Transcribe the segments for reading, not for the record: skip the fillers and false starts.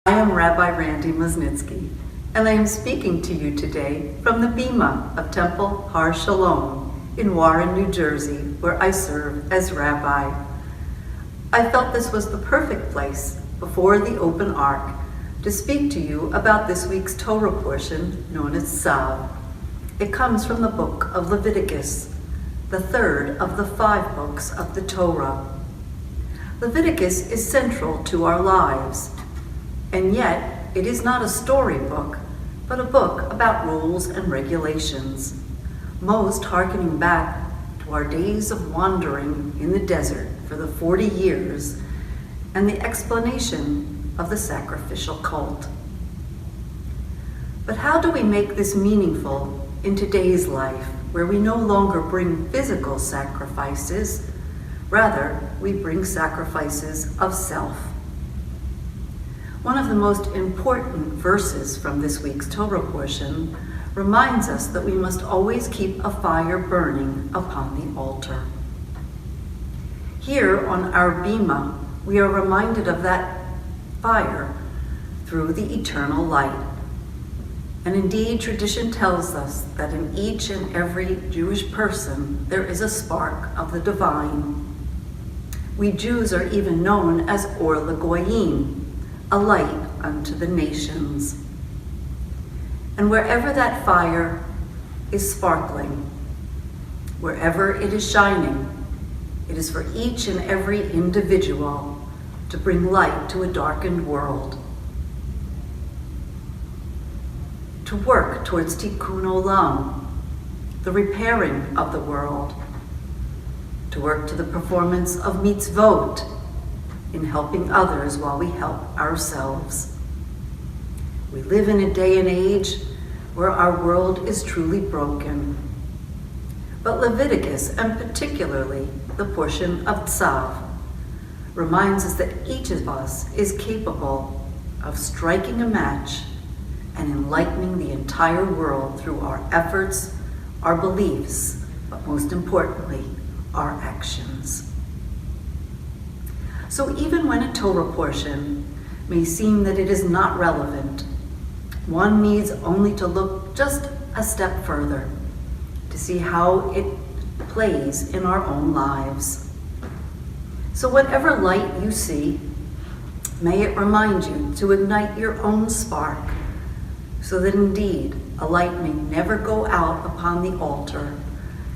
I am Rabbi Randi Musnitsky, and I am speaking to you today from the Bima of Temple Har Shalom in Warren, New Jersey, where I serve as Rabbi. I felt this was the perfect place before the open ark to speak to you about this week's Torah portion known as Tzav. It comes from the book of Leviticus, the third of the 5 books of the Torah. Leviticus is central to our lives, and yet it is not a storybook, but a book about rules and regulations, most hearkening back to our days of wandering in the desert for the 40 years and the explanation of the sacrificial cult. But how do we make this meaningful in today's life, where we no longer bring physical sacrifices, rather we bring sacrifices of self? One of the most important verses from this week's Torah portion reminds us that we must always keep a fire burning upon the altar. Here on our Bima, we are reminded of that fire through the eternal light. And indeed, tradition tells us that in each and every Jewish person, there is a spark of the divine. We Jews are even known as Or LaGoyim, a light unto the nations. And wherever that fire is sparkling, wherever it is shining, it is for each and every individual to bring light to a darkened world, to work towards tikkun olam, the repairing of the world, to work to the performance of mitzvot, in helping others while we help ourselves. We live in a day and age where our world is truly broken. But Leviticus, and particularly the portion of Tzav, reminds us that each of us is capable of striking a match and enlightening the entire world through our efforts, our beliefs, but most importantly, our actions. So even when a Torah portion may seem that it is not relevant, one needs only to look just a step further to see how it plays in our own lives. So whatever light you see, may it remind you to ignite your own spark, so that indeed a light may never go out upon the altar,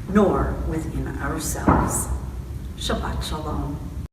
nor within ourselves. Shabbat Shalom.